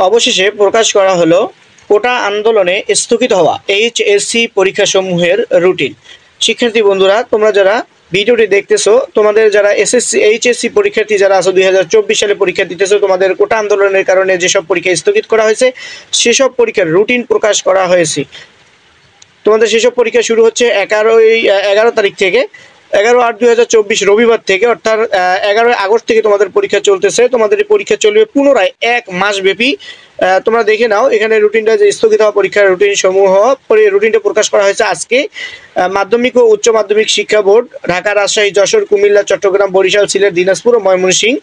অবশেষে প্রকাশ করা হলো কোটা আন্দোলনে স্থগিত হওয়া এইচএসসি পরীক্ষাসমূহের রুটিন। শিক্ষার্থী বন্ধুরা, তোমরা যারা ভিডিওটি দেখতেছো, তোমাদের যারা এসএসসি এইচএসসি পরীক্ষার্থী যারা আছো 2024 সালে পরীক্ষা দিতেছো, তোমাদের কোটা আন্দোলনের কারণে যেসব পরীক্ষা স্থগিত করা হয়েছে সেসব পরীক্ষার রুটিন প্রকাশ করা হয়েছে। তোমাদের সেসব পরীক্ষা শুরু হচ্ছে 11 তারিখ থেকে, 11/8/2024 রবিবার থেকে, অর্থাৎ 11 আগস্ট থেকে তোমাদের পরীক্ষা চলতেছে। তোমাদের এই পরীক্ষা চলবে পুনরায় 1 মাস ব্যাপী। তোমরা দেখে নাও এখানে রুটিনটা, যে স্থগিত হওয়া পরীক্ষার রুটিন সমূহ, রুটিনটা প্রকাশ করা হয়েছে আজকে। মাধ্যমিক ও উচ্চ মাধ্যমিক শিক্ষা বোর্ড, ঢাকা, রাজশাহী, যশোর, কুমিল্লা, চট্টগ্রাম, বরিশাল, সিলেট, দিনাজপুর ও ময়মনসিংহ।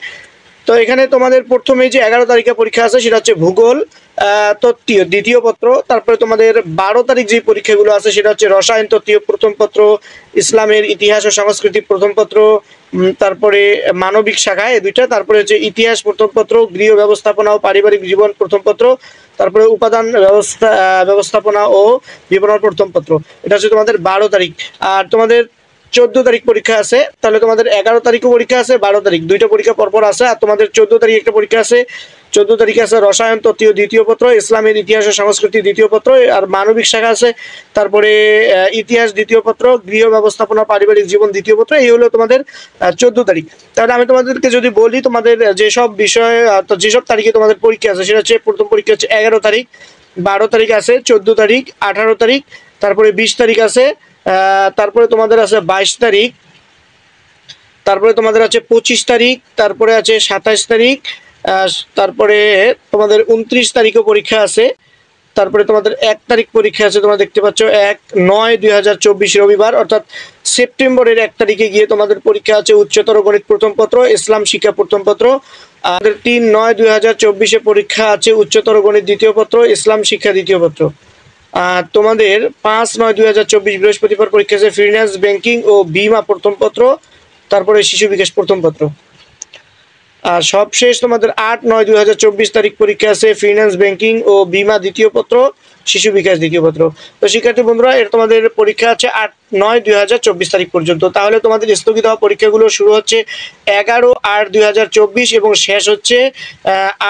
তো এখানে তোমাদের প্রথমে যে 11 তারিখে পরীক্ষা আছে সেটা হচ্ছে ভূগোল তত্ত্বীয় দ্বিতীয় পত্র। তারপরে তোমাদের 12 তারিখ যে পরীক্ষাগুলো আছে সেটা হচ্ছে রসায়ন তত্ত্বীয় প্রথম পত্র, ইসলামের ইতিহাস ও সংস্কৃতি প্রথম পত্র, তারপরে মানবিক শাখায় এই দুইটা, তারপরে হচ্ছে ইতিহাস প্রথম পত্র, গৃহ ব্যবস্থাপনা ও পারিবারিক জীবন প্রথম পত্র, তারপরে উপাদান ব্যবস্থাপনা ও বিবরণ প্রথম পত্র। এটা হচ্ছে তোমাদের 12 তারিখ। আর তোমাদের 14 তারিখ পরীক্ষা আছে, তাহলে তোমাদের 11 তারিখও পরীক্ষা আছে, 12 তারিখ, দুইটা পরীক্ষা পরপর আছে। আর তোমাদের 14 তারিখ একটা পরীক্ষা আছে, 14 তারিখে আছে রসায়ন তত্ত্বীয় দ্বিতীয় পত্র, ইসলামের ইতিহাস ও সংস্কৃতি দ্বিতীয় পত্র, আর মানবিক শাখা আছে, তারপরে ইতিহাস দ্বিতীয় পত্র, গৃহ ব্যবস্থাপনা পারিবারিক জীবন দ্বিতীয় পত্র। এই হলো তোমাদের 14 তারিখ। তাহলে আমি তোমাদেরকে যদি বলি, তোমাদের যেসব বিষয় যেসব তারিখে তোমাদের পরীক্ষা আছে সেটা হচ্ছে, প্রথম পরীক্ষা হচ্ছে 11 তারিখ, 12 তারিখ আছে, 14 তারিখ, 18 তারিখ, তারপরে 20 তারিখ আছে, তারপরে তোমাদের আছে 22 তারিখ, তারপরে তোমাদের আছে 25 তারিখ, তারপরে আছে 27 তারিখ, তারপরে তোমাদের 29 তারিখও পরীক্ষা আছে, তারপরে তোমাদের 1 তারিখ পরীক্ষা আছে। তোমরা দেখতে পাচ্ছ 1/9/2024 রবিবার, অর্থাৎ সেপ্টেম্বরের 1 তারিখে গিয়ে তোমাদের পরীক্ষা আছে উচ্চতর গণিত প্রথম পত্র, ইসলাম শিক্ষা প্রথম পত্র। আর 3/9/2024 পরীক্ষা আছে উচ্চতর গণিত দ্বিতীয় পত্র, ইসলাম শিক্ষা দ্বিতীয় পত্র। আর তোমাদের 5/9/2024 বৃহস্পতিবার পরীক্ষা আছে ফিন্যান্স ব্যাংকিং ও বিমা প্রথম পত্র, তারপরে শিশু বিকাশ প্রথম পত্র। আর সবশেষ তোমাদের 8/9/2024 তারিখ পরীক্ষা আছে ফিন্যান্স ব্যাংকিং ও বিমা দ্বিতীয় পত্র, শিশু বিকাশ দ্বিতীয় পত্র। তো শিক্ষার্থী বন্ধুরা, এর তোমাদের পরীক্ষা আছে 8/9/2024 তারিখ পর্যন্ত। তাহলে তোমাদের স্থগিত হওয়া পরীক্ষাগুলো শুরু হচ্ছে 11/8/2024 এবং শেষ হচ্ছে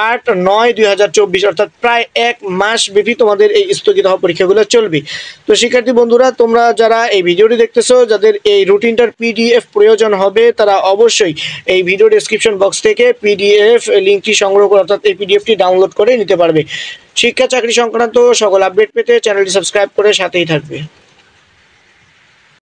8/9/2024, অর্থাৎ প্রায় 1 মাস ব্যাপী তোমাদের এই স্থগিত হওয়া পরীক্ষাগুলো চলবে। তো শিক্ষার্থী বন্ধুরা, তোমরা যারা এই ভিডিওটি দেখতেছো, যাদের এই রুটিনটার পিডিএফ প্রয়োজন হবে, তারা অবশ্যই এই ভিডিও ডেসক্রিপশন বক্স থেকে পিডিএফ লিঙ্কটি সংগ্রহ করে, অর্থাৎ এই পিডিএফটি ডাউনলোড করে নিতে পারবে। শিক্ষা চাকরি সংক্রান্ত সকল আপডেট পেতে চ্যানেলটি সাবস্ক্রাইব করে সাথেই থাকবে।